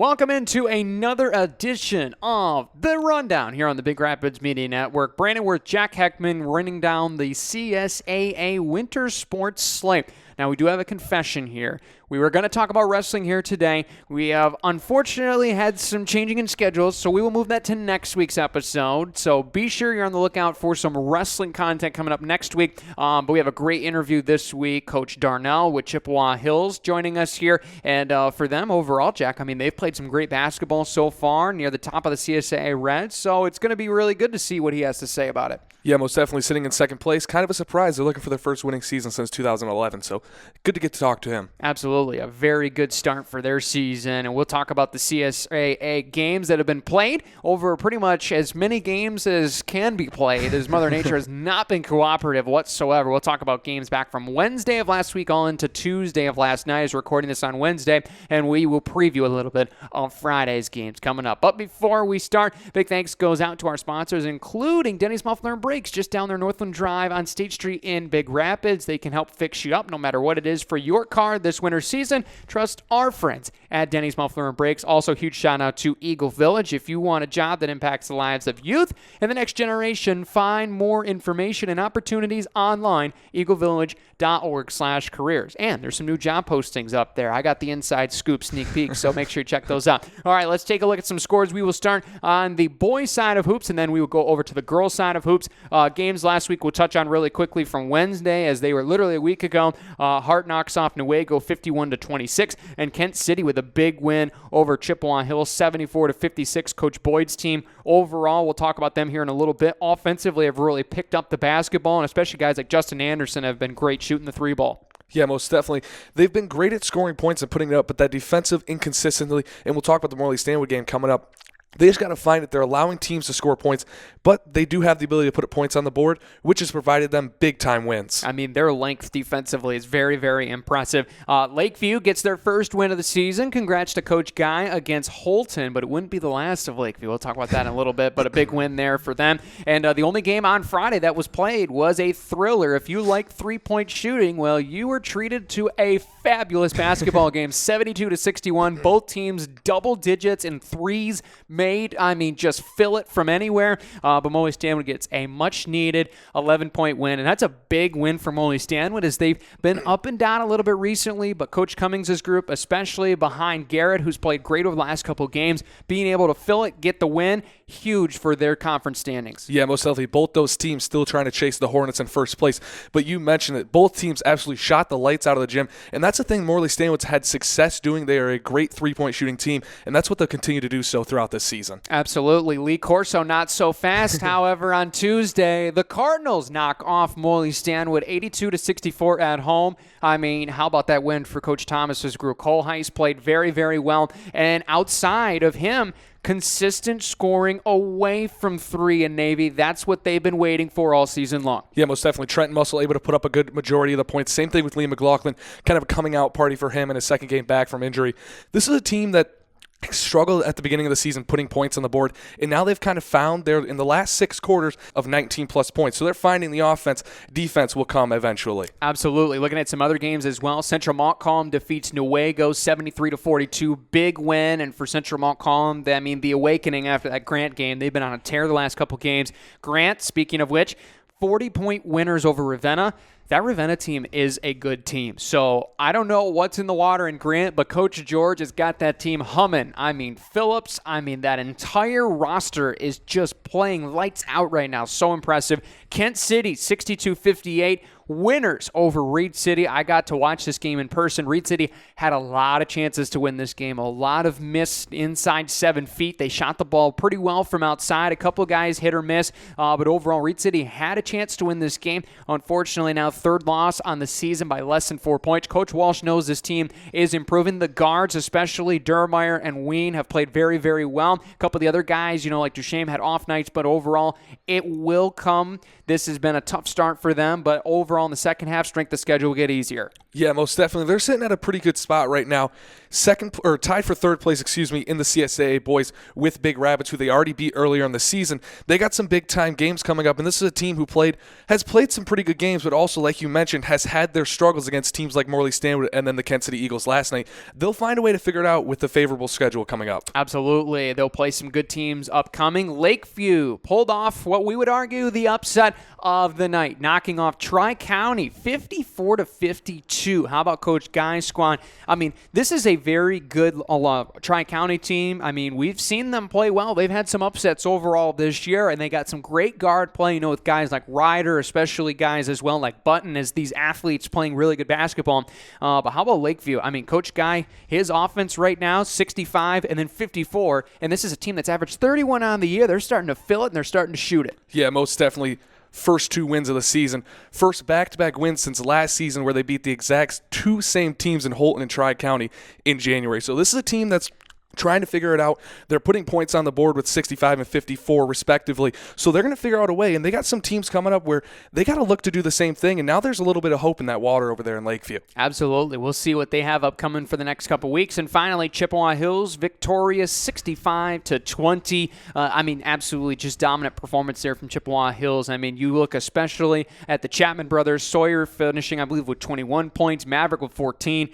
Welcome into another edition of The Rundown here on the Big Rapids Media Network. Brandon Worth, Jack Heckman running down the CSAA Winter Sports slate. Now, we do have a confession here. We were going to talk about wrestling here today. We have unfortunately had some changing in schedules, so we will move that to next week's episode. So be sure you're on the lookout for some wrestling content coming up next week. But we have a great interview this week. Coach Darnell with Chippewa Hills joining us here. And for them overall, Jack, I mean, they've played some great basketball so far near the top of the CSAA Reds. So it's going to be really good to see what he has to say about it. Yeah, most definitely sitting in second place. Kind of a surprise. They're looking for their first winning season since 2011, so good to get to talk to him. Absolutely. A very good start for their season, and we'll talk about the CSAA games that have been played over pretty much as many games as can be played, as Mother Nature has not been cooperative whatsoever. We'll talk about games back from Wednesday of last week all into Tuesday of last night. As we're recording this on Wednesday, and we will preview a little bit of Friday's games coming up. But before we start, big thanks goes out to our sponsors, including Denny's Muffler and Brakes, just down there Northland Drive on State Street in Big Rapids. They can help fix you up no matter what it is for your car this winter season. Trust our friends at Denny's Muffler and Brakes. Also, huge shout out to Eagle Village. If you want a job that impacts the lives of youth and the next generation, find more information and opportunities online, eaglevillage.org/careers. And there's some new job postings up there. I got the inside scoop sneak peek, so make sure you check those out. All right, let's take a look at some scores. We will start on the boys side of hoops, and then we will go over to the girls side of hoops. Games last week we'll touch on really quickly from Wednesday, as they were literally a week ago. Hart knocks off Newaygo 51-26, and Kent City with a big win over Chippewa Hills 74-56. Coach Boyd's team overall, we'll talk about them here in a little bit. Offensively have really picked up the basketball, and especially guys like Justin Anderson have been great shooting the three ball. Yeah, most definitely. They've been great at scoring points and putting it up, but that defensive inconsistency, and we'll talk about the Morley Stanwood game coming up. They just got to find it. They're allowing teams to score points, but they do have the ability to put points on the board, which has provided them big-time wins. I mean, their length defensively is very, very impressive. Lakeview gets their first win of the season. Congrats to Coach Guy against Holton, but it wouldn't be the last of Lakeview. We'll talk about that in a little bit, but a big win there for them. And the only game on Friday that was played was a thriller. If you like three-point shooting, well, you were treated to a fabulous basketball game, 72-61. Both teams double digits in threes made. I mean, just fill it from anywhere. But Morley Stanwood gets a much-needed 11-point win, and that's a big win for Morley Stanwood, as they've been up and down a little bit recently, but Coach Cummings' group, especially behind Garrett, who's played great over the last couple of games, being able to fill it, get the win, huge for their conference standings. Yeah, most definitely. Both those teams still trying to chase the Hornets in first place, but you mentioned it. Both teams absolutely shot the lights out of the gym, and that's the thing Morley Stanwood's had success doing. They are a great three-point shooting team, and that's what they'll continue to do so throughout this season. Absolutely. Lee Corso not so fast. However, on Tuesday, the Cardinals knock off Morley Stanwood 82-64 at home. I mean, how about that win for Coach Thomas's group? Cole Heiss played very, very well, and outside of him, consistent scoring away from three in Navy. That's what they've been waiting for all season long. Yeah, most definitely. Trenton Muscle able to put up a good majority of the points. Same thing with Lee McLaughlin. Kind of a coming out party for him in his second game back from injury. This is a team that struggled at the beginning of the season putting points on the board, and now they've kind of found they're in the last 6 quarters of 19-plus points. So they're finding the offense. Defense will come eventually. Absolutely. Looking at some other games as well, Central Montcalm defeats Newaygo 73-42. Big win, and for Central Montcalm, I mean, the awakening after that Grant game. They've been on a tear the last couple games. Grant, speaking of which, 40-point winners over Ravenna. That Ravenna team is a good team. So I don't know what's in the water in Grant, but Coach George has got that team humming. I mean, Phillips, that entire roster is just playing lights out right now. So impressive. Kent City, 62-58. Winners over Reed City. I got to watch this game in person. Reed City had a lot of chances to win this game. A lot of missed inside 7 feet. They shot the ball pretty well from outside. A couple of guys hit or miss. But overall, Reed City had a chance to win this game. Unfortunately, now third loss on the season by less than 4 points. Coach Walsh knows this team is improving. The guards, especially Durmeyer and Ween, have played very, very well. A couple of the other guys, like Duchesne, had off nights, but overall, it will come. This has been a tough start for them, but overall in the second half, strength of schedule will get easier. Yeah, most definitely. They're sitting at a pretty good spot right now. tied for third place, in the CSAA boys with Big Rabbits, who they already beat earlier in the season. They got some big-time games coming up, and this is a team who has played some pretty good games, but also, like you mentioned, has had their struggles against teams like Morley Stanwood and then the Kent City Eagles last night. They'll find a way to figure it out with the favorable schedule coming up. Absolutely. They'll play some good teams upcoming. Lakeview pulled off what we would argue the upset of the night, knocking off Tri-County 54-52. How about Coach Guy Squan? I mean, this is a very good Tri-County team. I mean, we've seen them play well. They've had some upsets overall this year, and they got some great guard play, with guys like Ryder, especially guys as well like Button, as these athletes playing really good basketball. But how about Lakeview? I mean, Coach Guy, his offense right now, 65 and then 54, and this is a team that's averaged 31 on the year. They're starting to fill it, and they're starting to shoot it. Yeah, most definitely. First 2 wins of the season. First back-to-back wins since last season, where they beat the exact 2 same teams in Holton and Tri-County in January. So this is a team that's trying to figure it out. They're putting points on the board with 65 and 54 respectively. So they're going to figure out a way, and they got some teams coming up where they got to look to do the same thing, and now there's a little bit of hope in that water over there in Lakeview. Absolutely. We'll see what they have upcoming for the next couple weeks. And finally, Chippewa Hills victorious 65-20. Absolutely just dominant performance there from Chippewa Hills. I mean, you look especially at the Chapman brothers, Sawyer finishing, I believe, with 21 points, Maverick with 14.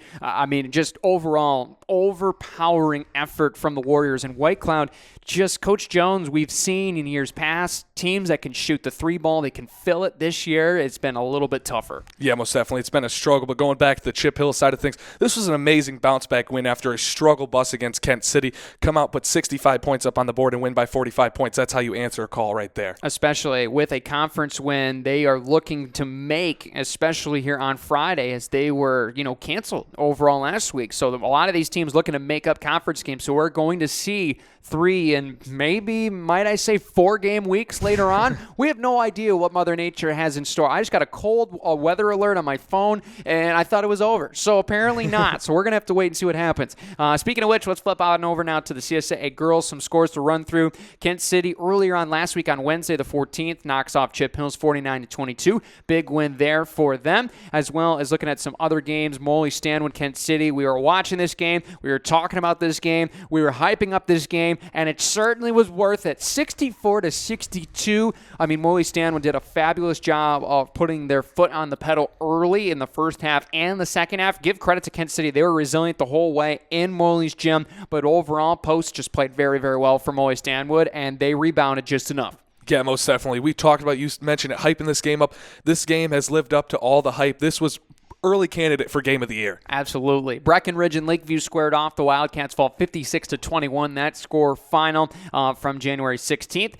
Just overall overpowering effort from the Warriors. And White Cloud, just Coach Jones, we've seen in years past teams that can shoot the 3 ball, they can fill it. This year, it's been a little bit tougher. Yeah, most definitely. It's been a struggle, but going back to the Chip Hill side of things, this was an amazing bounce-back win after a struggle bus against Kent City. Come out, put 65 points up on the board, and win by 45 points. That's how you answer a call right there. Especially with a conference win they are looking to make, especially here on Friday, as they were, canceled overall last week. So a lot of these teams looking to make up conference games. So we're going to see 3 and maybe, might I say, 4-game weeks later on. We have no idea what Mother Nature has in store. I just got a cold weather alert on my phone, and I thought it was over. So apparently not. So we're going to have to wait and see what happens. Speaking of which, let's flip out and over now to the CSAA girls. Some scores to run through. Kent City earlier on last week on Wednesday the 14th knocks off Chip Hills 49-22. Big win there for them, as well as looking at some other games. Morley Stanwood, Kent City. We were watching this game. We were talking about this game. We were hyping up this game, and it certainly was worth it. 64-62. Morley Stanwood did a fabulous job of putting their foot on the pedal early in the first half and the second half. Give credit to Kent City. They were resilient the whole way in Morley's gym, but overall, Post just played very, very well for Morley Stanwood, and they rebounded just enough. Yeah, most definitely. We talked about, you mentioned it, hyping this game up. This game has lived up to all the hype. This was early candidate for Game of the Year. Absolutely. Breckenridge and Lakeview squared off. The Wildcats fall 56-21. That score final from January 16th.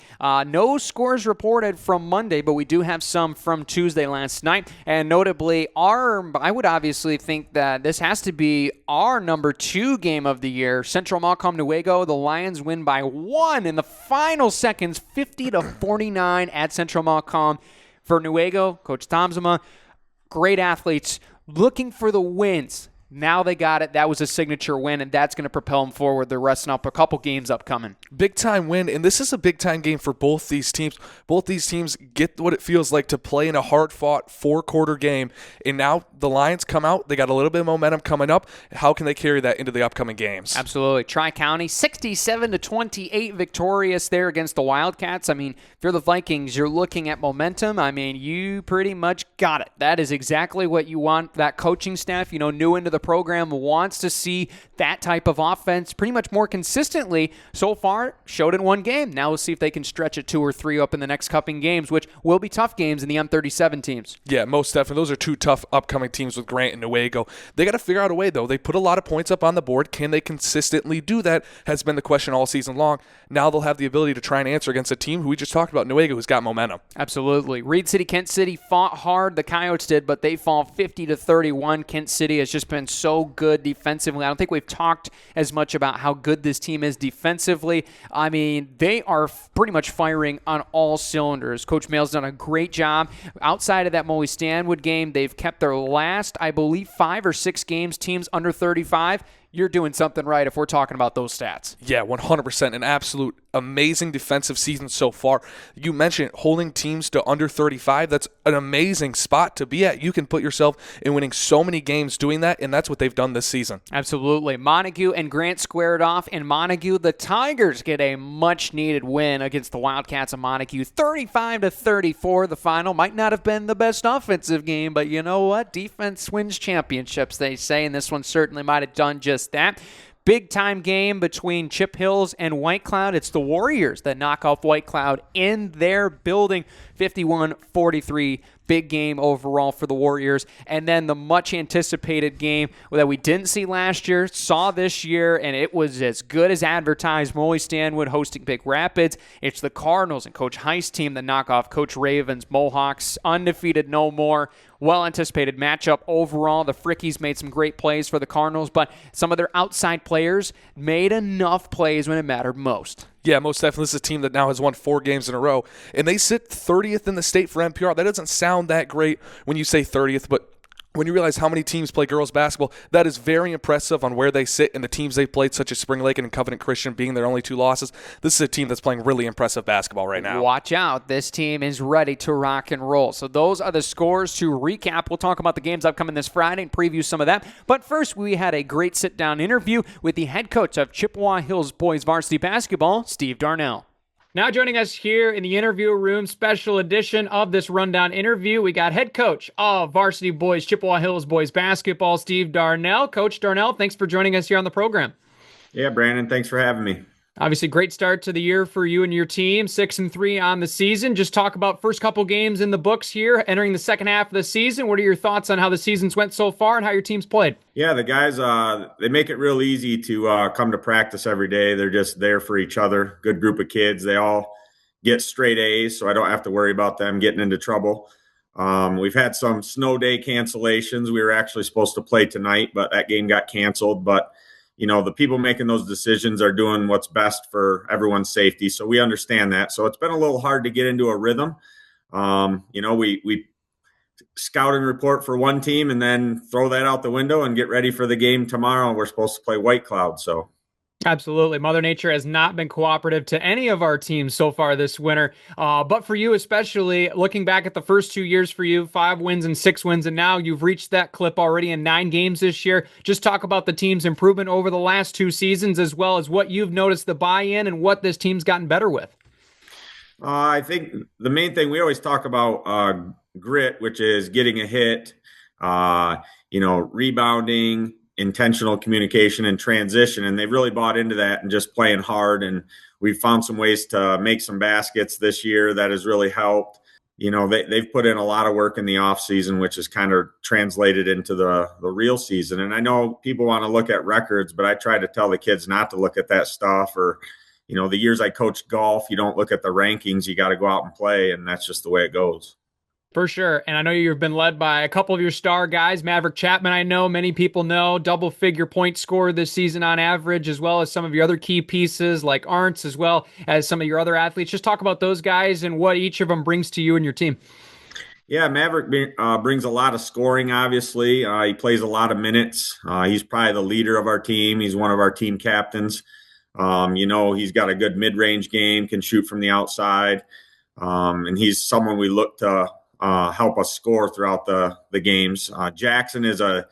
No scores reported from Monday, but we do have some from Tuesday last night. And notably, I would obviously think that this has to be our number 2 game of the year. Central Montcalm Newaygo. The Lions win by 1 in the final seconds, 50-49 at Central Montcalm. For Newaygo, Coach Tomzema, great athletes looking for the wins. Now they got it. That was a signature win, and that's going to propel them forward. They're resting up a couple games upcoming. Big-time win, and this is a big-time game for both these teams. Both these teams get what it feels like to play in a hard-fought 4-quarter game, and now the Lions come out. They got a little bit of momentum coming up. How can they carry that into the upcoming games? Absolutely. Tri-County, 67-28 victorious there against the Wildcats. If you're the Vikings, you're looking at momentum. You pretty much got it. That is exactly what you want. That coaching staff, new into the program, wants to see that type of offense pretty much more consistently. So far, showed in 1 game. Now we'll see if they can stretch it 2 or 3 up in the next couple games, which will be tough games in the M37 teams. Yeah, most definitely. Those are 2 tough upcoming teams with Grant and Newaygo. They got to figure out a way, though. They put a lot of points up on the board. Can they consistently do that? Has been the question all season long. Now they'll have the ability to try and answer against a team who we just talked about, Newaygo, who's got momentum. Absolutely. Reed City, Kent City fought hard. The Coyotes did, but they fall 50-31. Kent City has just been so good defensively. I don't think we've talked as much about how good this team is defensively. They are pretty much firing on all cylinders. Coach Mail's done a great job. Outside of that Morley Stanwood game, they've kept their last, I believe, 5 or 6 games, teams under 35. You're doing something right if we're talking about those stats. Yeah, 100%. An absolute amazing defensive season so far. You mentioned holding teams to under 35. That's an amazing spot to be at. You can put yourself in winning so many games doing that, and that's what they've done this season. Absolutely. Montague and Grant squared off. In Montague, the Tigers get a much-needed win against the Wildcats of Montague. 35-34, the final. Might not have been the best offensive game, but you know what? Defense wins championships, they say, and this one certainly might have done just that. Big-time game between Chip Hills and White Cloud. It's the Warriors that knock off White Cloud in their building, 51-43. Big game overall for the Warriors. And then the much-anticipated game that we didn't see last year, saw this year, and it was as good as advertised. Molly Stanwood hosting Big Rapids. It's the Cardinals and Coach Heist team that knock off Coach Ravens. Mohawks undefeated no more. Well-anticipated matchup overall. The Frickies made some great plays for the Cardinals, but some of their outside players made enough plays when it mattered most. Yeah, most definitely. This is a team that now has won 4 games in a row, and they sit 30th in the state for NPR. That doesn't sound that great when you say 30th, but when you realize how many teams play girls basketball, that is very impressive on where they sit and the teams they've played, such as Spring Lake and Covenant Christian being their only 2 losses. This is a team that's playing really impressive basketball right now. Watch out. This team is ready to rock and roll. So those are the scores to recap. We'll talk about the games upcoming this Friday and preview some of that. But first, we had a great sit-down interview with the head coach of Chippewa Hills boys varsity basketball, Steve Darnell. Now joining us here in the interview room, special edition of this rundown interview, we got head coach of varsity boys, Chippewa Hills boys basketball, Steve Darnell. Coach Darnell, thanks for joining us here on the program. Yeah, Brandon, thanks for having me. Obviously, great start to the year for you and your team, 6-3 on the season. Just talk about first couple games in the books here, entering the second half of the season. What are your thoughts on how the season's went so far and how your team's played? Yeah, the guys, they make it real easy to come to practice every day. They're just there for each other. Good group of kids. They all get straight A's, so I don't have to worry about them getting into trouble. We've had some snow day cancellations. We were actually supposed to play tonight, but that game got canceled. But you know, the people making those decisions are doing what's best for everyone's safety. So we understand that. So it's been a little hard to get into a rhythm. You know, we scout and report for one team and then throw that out the window and get ready for the game tomorrow. We're supposed to play White Cloud. So absolutely. Mother Nature has not been cooperative to any of our teams so far this winter. But for you, especially looking back at the first 2 years for you, 5 wins and 6 wins, and now you've reached that clip already in 9 games this year. Just talk about the team's improvement over the last 2 seasons, as well as what you've noticed the buy-in and what this team's gotten better with. I think the main thing we always talk about grit, which is getting a hit, you know, rebounding, intentional communication and transition, and they've really bought into that and just playing hard. And we've found some ways to make some baskets this year that has really helped. You know, they've put in a lot of work in the off season, which is kind of translated into the real season. And I know people want to look at records, but I try to tell the kids not to look at that stuff. Or, you know, the years I coached golf, you don't look at the rankings, you got to go out and play. And that's just the way it goes. For sure. And I know you've been led by a couple of your star guys. Maverick Chapman, I know many people know, double-figure point scorer this season on average, as well as some of your other key pieces like Arntz, as well as some of your other athletes. Just talk about those guys and what each of them brings to you and your team. Yeah, Maverick brings a lot of scoring, obviously. He plays a lot of minutes. He's probably the leader of our team. He's one of our team captains. You know, he's got a good mid-range game, can shoot from the outside. And he's someone we look to help us score throughout the games. Jackson is a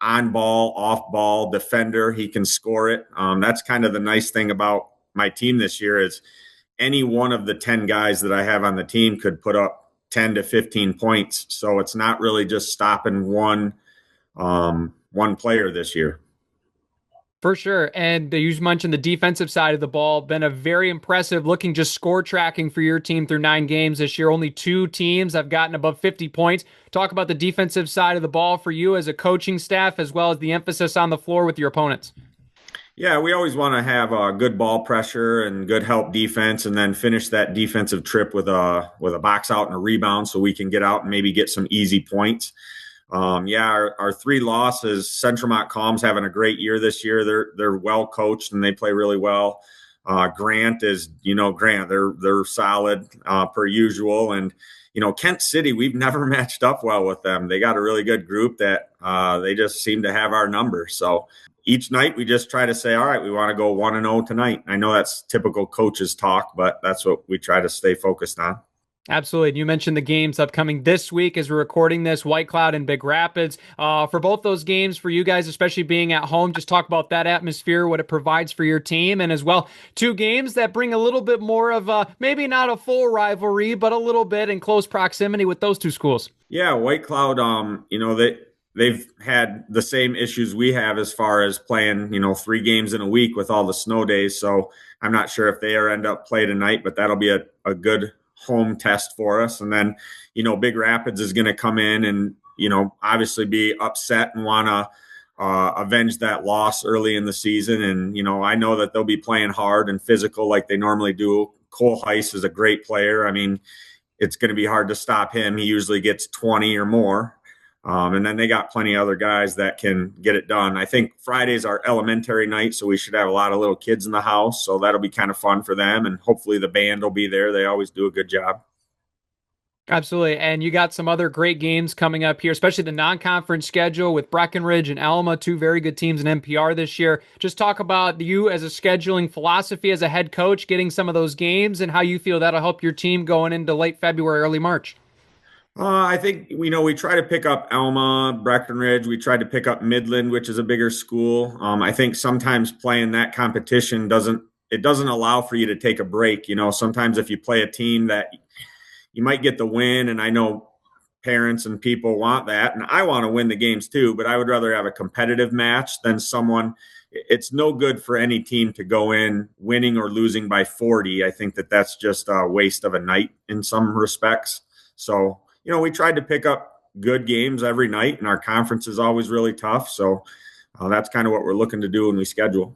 on-ball, off-ball defender. He can score it. That's kind of the nice thing about my team this year is any one of the 10 guys that I have on the team could put up 10 to 15 points. So it's not really just stopping one player this year. For sure. And you mentioned the defensive side of the ball, been a very impressive looking just score tracking for your team through 9 games this year. Only 2 teams have gotten above 50 points. Talk about the defensive side of the ball for you as a coaching staff, as well as the emphasis on the floor with your opponents. Yeah, we always want to have a good ball pressure and good help defense, and then finish that defensive trip with a box out and a rebound so we can get out and maybe get some easy points. Our 3 losses, Central Montcalm's having a great year this year. They're well coached and they play really well. Grant is, Grant, they're solid per usual. And, Kent City, we've never matched up well with them. They got a really good group that they just seem to have our number. So each night we just try to say, all right, we want to go 1-0 tonight. I know that's typical coaches talk, but that's what we try to stay focused on. Absolutely. And you mentioned the games upcoming this week as we're recording this, White Cloud and Big Rapids. For both those games, for you guys, especially being at home, just talk about that atmosphere, what it provides for your team, and as well, two games that bring a little bit more of maybe not a full rivalry, but a little bit in close proximity with those two schools. Yeah, White Cloud, they've had the same issues we have as far as playing, 3 games in a week with all the snow days. So I'm not sure if they ever end up play tonight, but that'll be a good home test for us. And then, Big Rapids is going to come in and, obviously be upset and want to avenge that loss early in the season. And, I know that they'll be playing hard and physical like they normally do. Cole Heiss is a great player. I mean, it's going to be hard to stop him. He usually gets 20 or more. And then they got plenty of other guys that can get it done. I think Friday's our elementary night, so we should have a lot of little kids in the house. So that'll be kind of fun for them. And hopefully the band will be there. They always do a good job. Absolutely. And you got some other great games coming up here, especially the non-conference schedule with Breckenridge and Alma, 2 very good teams in NPR this year. Just talk about you as a scheduling philosophy as a head coach, getting some of those games and how you feel that'll help your team going into late February, early March. I think, we try to pick up Alma, Breckenridge. We tried to pick up Midland, which is a bigger school. I think sometimes playing that competition doesn't allow for you to take a break. Sometimes if you play a team that you might get the win, and I know parents and people want that, and I want to win the games too, but I would rather have a competitive match than someone. It's no good for any team to go in winning or losing by 40. I think that's just a waste of a night in some respects. So, we tried to pick up good games every night, and our conference is always really tough. So that's kind of what we're looking to do when we schedule.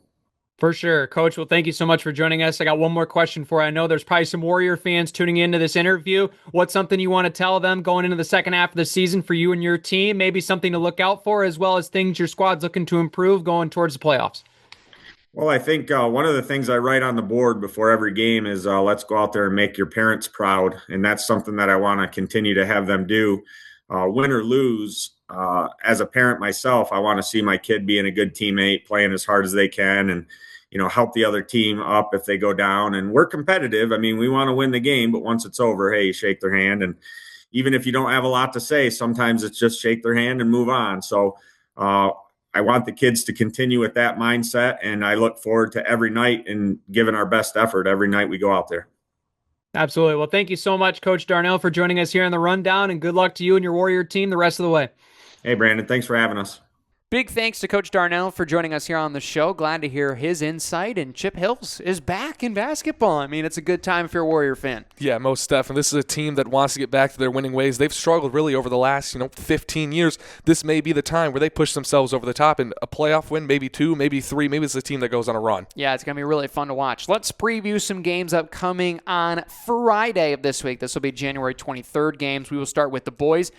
For sure. Coach, well, thank you so much for joining us. I got one more question for you. I know there's probably some Warrior fans tuning into this interview. What's something you want to tell them going into the second half of the season for you and your team? Maybe something to look out for, as well as things your squad's looking to improve going towards the playoffs. Well, I think one of the things I write on the board before every game is let's go out there and make your parents proud. And that's something that I want to continue to have them do. Win or lose, as a parent myself, I want to see my kid being a good teammate, playing as hard as they can, and, help the other team up if they go down. And we're competitive. I mean, we want to win the game, but once it's over, hey, you shake their hand. And even if you don't have a lot to say, sometimes it's just shake their hand and move on. So, I want the kids to continue with that mindset, and I look forward to every night and giving our best effort every night we go out there. Absolutely. Well, thank you so much, Coach Darnell, for joining us here on the Rundown, and good luck to you and your Warrior team the rest of the way. Hey, Brandon, thanks for having us. Big thanks to Coach Darnell for joining us here on the show. Glad to hear his insight, and Chip Hills is back in basketball. I mean, it's a good time if you're a Warrior fan. Yeah, most definitely. This is a team that wants to get back to their winning ways. They've struggled really over the last, 15 years. This may be the time where they push themselves over the top, and a playoff win, maybe 2, maybe 3, maybe it's a team that goes on a run. Yeah, it's going to be really fun to watch. Let's preview some games upcoming on Friday of this week. This will be January 23rd games. We will start with the boys.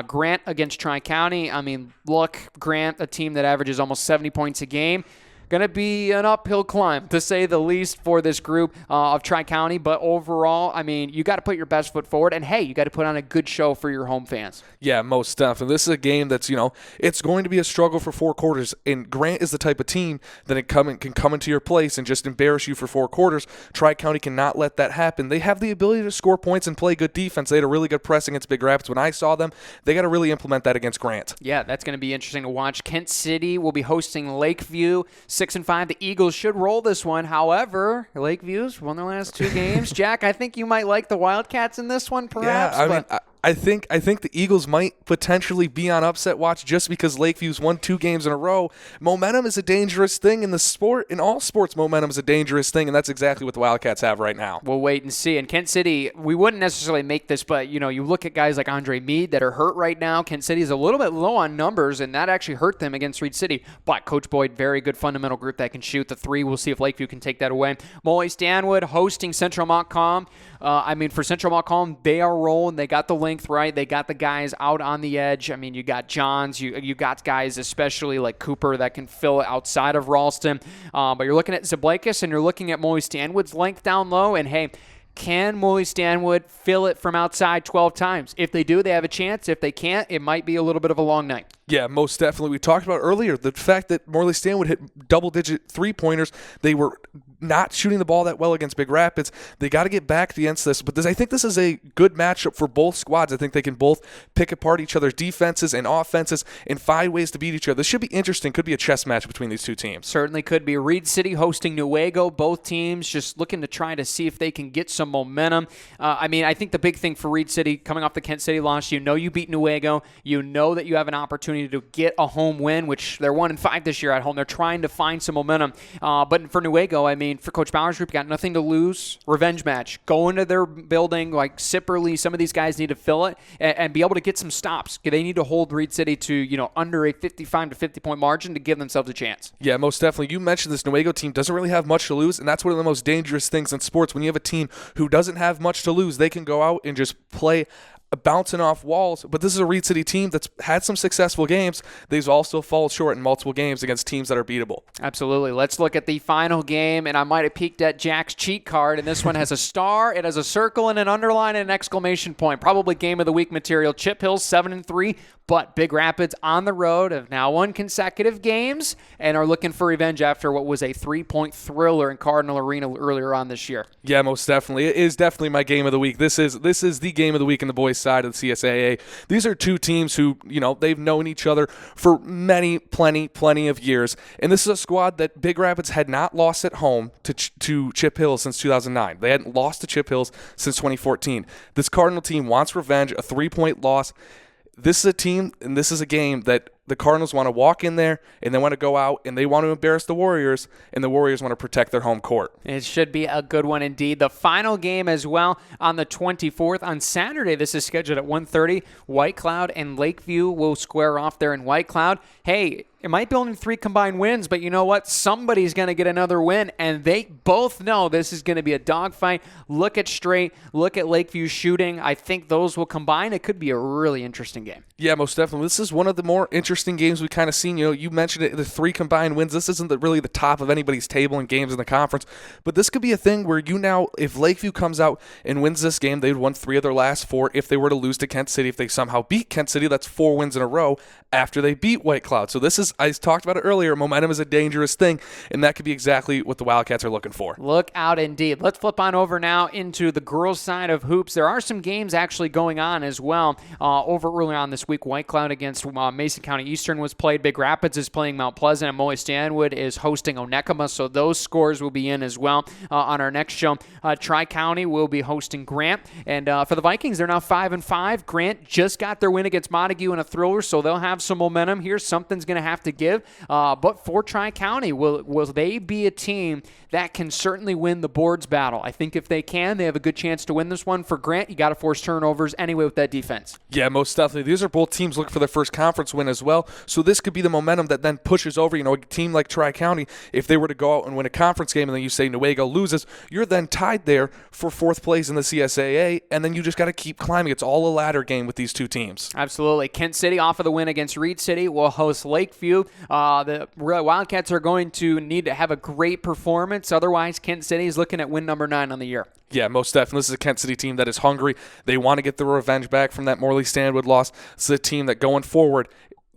Grant against Tri-County. I mean, look, Grant, a team that averages almost 70 points a game. Going to be an uphill climb, to say the least, for this group of Tri-County. But overall, I mean, you got to put your best foot forward. And, hey, you got to put on a good show for your home fans. Yeah, most definitely. This is a game that's, it's going to be a struggle for 4 quarters. And Grant is the type of team that can come into your place and just embarrass you for 4 quarters. Tri-County cannot let that happen. They have the ability to score points and play good defense. They had a really good press against Big Rapids. When I saw them, they got to really implement that against Grant. Yeah, that's going to be interesting to watch. Kent City will be hosting Lakeview. 6-5. The Eagles should roll this one. However, Lakeview's won their last 2 games. Jack, I think you might like the Wildcats in this one, perhaps. Yeah, I think the Eagles might potentially be on upset watch just because Lakeview's won 2 games in a row. Momentum is a dangerous thing in the sport. In all sports, momentum is a dangerous thing, and that's exactly what the Wildcats have right now. We'll wait and see. And Kent City, we wouldn't necessarily make this, but you look at guys like Andre Meade that are hurt right now. Kent City is a little bit low on numbers, and that actually hurt them against Reed City. But Coach Boyd, very good fundamental group that can shoot the 3. We'll see if Lakeview can take that away. Molly Stanwood hosting Central Montcalm. For Central Montcalm, they are rolling. They got the length right. They got the guys out on the edge. I mean, you got Johns. You got guys, especially like Cooper, that can fill it outside of Ralston. But you're looking at Zablakis, and you're looking at Molly Stanwood's length down low. And, hey, can Molly Stanwood fill it from outside 12 times? If they do, they have a chance. If they can't, it might be a little bit of a long night. Yeah, most definitely. We talked about earlier the fact that Morley Stanwood hit double-digit three-pointers. They were not shooting the ball that well against Big Rapids. They got to get back against this. But I think this is a good matchup for both squads. I think they can both pick apart each other's defenses and offenses and find ways to beat each other. This should be interesting. Could be a chess match between these two teams. Certainly could be. Reed City hosting Newaygo. Both teams just looking to try to see if they can get some momentum. I think the big thing for Reed City coming off the Kent City loss, you beat Newaygo. You know that you have an opportunity to get a home win, which they're 1-5 this year at home. They're trying to find some momentum. But for Newaygo, for Coach Bauer's group, got nothing to lose. Revenge match. Go into their building like Sipperly. Some of these guys need to fill it and be able to get some stops. They need to hold Reed City to under a 55 to 50 point margin to give themselves a chance. Yeah, most definitely. You mentioned this Newaygo team doesn't really have much to lose, and that's one of the most dangerous things in sports. When you have a team who doesn't have much to lose, they can go out and just play bouncing off walls. But this is a Reed City team that's had some successful games. They've also fallen short in multiple games against teams that are beatable. Absolutely. Let's look at the final game, and I might have peeked at Jack's cheat card, and this one has a star, it has a circle and an underline and an exclamation point. Probably game of the week material. Chip Hills 7-3, but Big Rapids on the road have now won consecutive games and are looking for revenge after what was a 3-point thriller in Cardinal Arena earlier on this year. Yeah, most definitely. It is definitely my game of the week. This is the game of the week in the boys' side of the CSAA. These are two teams who, they've known each other for plenty of years. And this is a squad that Big Rapids had not lost at home to Chip Hills since 2009. They hadn't lost to Chip Hills since 2014. This Cardinal team wants revenge, a 3-point loss. This is a team and this is a game that the Cardinals want to walk in there and they want to go out and they want to embarrass the Warriors, and the Warriors want to protect their home court. It should be a good one indeed. The final game as well on the 24th. On Saturday, this is scheduled at 1:30. White Cloud and Lakeview will square off there in White Cloud. Hey, it might be only 3 combined wins, but you know what? Somebody's going to get another win, and they both know this is going to be a dogfight. Look at Straight, look at Lakeview shooting. I think those will combine. It could be a really interesting game. Yeah, most definitely. This is one of the more interesting games we've kind of seen. You mentioned it, the 3 combined wins. This isn't really the top of anybody's table in games in the conference, but this could be a thing where if Lakeview comes out and wins this game, they've won 3 of their last 4. If they were to lose to Kent City, if they somehow beat Kent City, that's 4 wins in a row after they beat White Cloud. So this is, I talked about it earlier, momentum is a dangerous thing, and that could be exactly what the Wildcats are looking for. Look out indeed. Let's flip on over now into the girls' side of hoops. There are some games actually going on as well. Over early on this week, White Cloud against Mason County Eastern was played. Big Rapids is playing Mount Pleasant, and Moy Stanwood is hosting Onekama, so those scores will be in as well on our next show. Tri-County will be hosting Grant, and for the Vikings, they're now 5-5. Grant just got their win against Montague in a thriller, so they'll have some momentum here. Something's going to have to give. But for Tri-County, will they be a team that can certainly win the boards battle? I think if they can, they have a good chance to win this one. For Grant, you got to force turnovers anyway with that defense. Yeah, most definitely. These are both teams looking for their first conference win as well. So this could be the momentum that then pushes over, a team like Tri-County. If they were to go out and win a conference game and then you say Newaygo loses, you're then tied there for 4th place in the CSAA, and then you just got to keep climbing. It's all a ladder game with these two teams. Absolutely. Kent City off of the win against Reed City will host Lakeview. The Wildcats are going to need to have a great performance. Otherwise, Kent City is looking at win number 9 on the year. Yeah, most definitely. This is a Kent City team that is hungry. They want to get the revenge back from that Morley Stanwood loss. This is a team that going forward,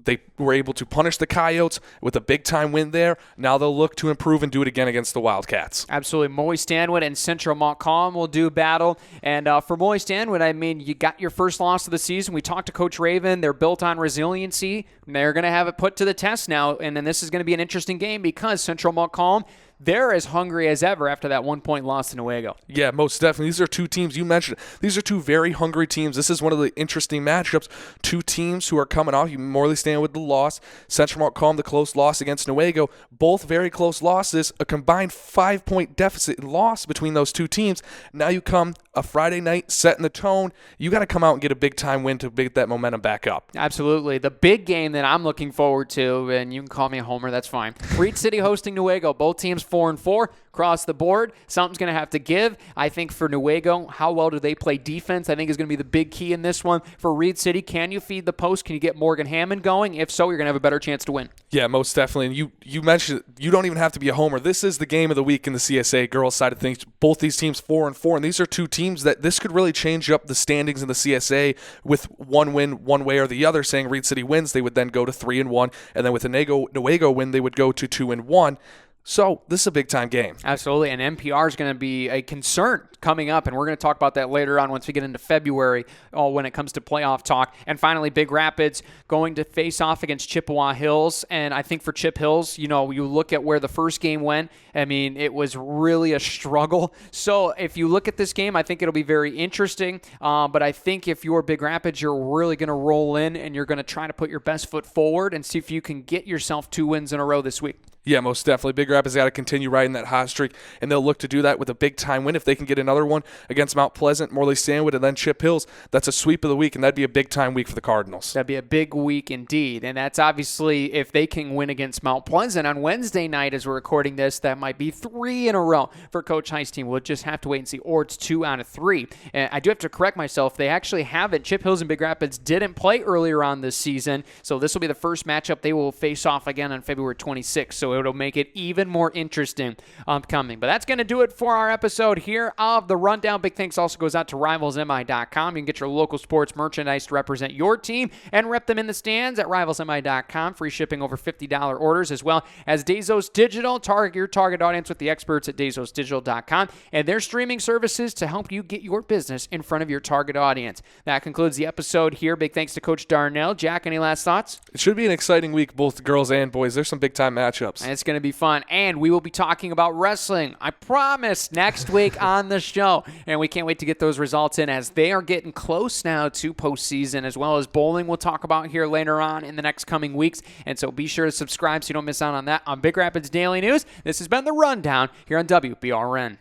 they were able to punish the Coyotes with a big-time win there. Now they'll look to improve and do it again against the Wildcats. Absolutely. Moy Stanwood and Central Montcalm will do battle. And for Moy Stanwood, you got your first loss of the season. We talked to Coach Raven. They're built on resiliency. They're going to have it put to the test now. And then this is going to be an interesting game because Central Montcalm, they're as hungry as ever after that 1-point loss to Newaygo. Yeah, most definitely. These are two teams you mentioned. These are two very hungry teams. This is one of the interesting matchups. Two teams who are coming off. Morley Stanwood with the loss. Central Montcalm, the close loss against Newaygo. Both very close losses. A combined 5-point deficit loss between those two teams. Now you come a Friday night, setting the tone. You got to come out and get a big-time win to get that momentum back up. Absolutely. The big game that I'm looking forward to, and you can call me a homer, that's fine. Reed City hosting Newaygo. Both teams 4-4. across the board. Something's going to have to give. I think for Newaygo, how well do they play defense? I think is going to be the big key in this one. For Reed City, can you feed the post? Can you get Morgan Hammond going? If so, you're going to have a better chance to win. Yeah, most definitely. And you mentioned you don't even have to be a homer. This is the game of the week in the CSAA girls side of things. Both these teams 4-4, and these are two teams that this could really change up the standings in the CSAA with one win one way or the other. Saying Reed City wins, they would then go to 3-1, and then with a Newaygo win, they would go to 2-1. So this is a big-time game. Absolutely, and NPR is going to be a concern coming up, and we're going to talk about that later on once we get into February when it comes to playoff talk. And finally, Big Rapids going to face off against Chippewa Hills, and I think for Chip Hills, you look at where the first game went, I mean, it was really a struggle. So if you look at this game, I think it'll be very interesting, but I think if you're Big Rapids, you're really going to roll in, and you're going to try to put your best foot forward and see if you can get yourself 2 wins in a row this week. Yeah, most definitely. Big Rapids got to continue riding that hot streak, and they'll look to do that with a big-time win. If they can get another one against Mount Pleasant, Morley Sandwood, and then Chip Hills, that's a sweep of the week, and that'd be a big-time week for the Cardinals. That'd be a big week indeed, and that's obviously if they can win against Mount Pleasant on Wednesday night as we're recording this, that might be 3 in a row for Coach Heist's team. We'll just have to wait and see, or it's 2 out of 3. And I do have to correct myself. They actually haven't. Chip Hills and Big Rapids didn't play earlier on this season, so this will be the first matchup. They will face off again on February 26th, so it'll make it even more interesting upcoming. But that's going to do it for our episode here of The Rundown. Big thanks also goes out to RivalsMI.com. You can get your local sports merchandise to represent your team and rep them in the stands at RivalsMI.com. Free shipping over $50 orders, as well as Dazos Digital. Target your target audience with the experts at DazosDigital.com and their streaming services to help you get your business in front of your target audience. That concludes the episode here. Big thanks to Coach Darnell. Jack, any last thoughts? It should be an exciting week, both girls and boys. There's some big-time matchups. And it's going to be fun. And we will be talking about wrestling, I promise, next week on the show. And we can't wait to get those results in as they are getting close now to postseason, as well as bowling we'll talk about here later on in the next coming weeks. And so be sure to subscribe so you don't miss out on that on Big Rapids Daily News. This has been The Rundown here on WBRN.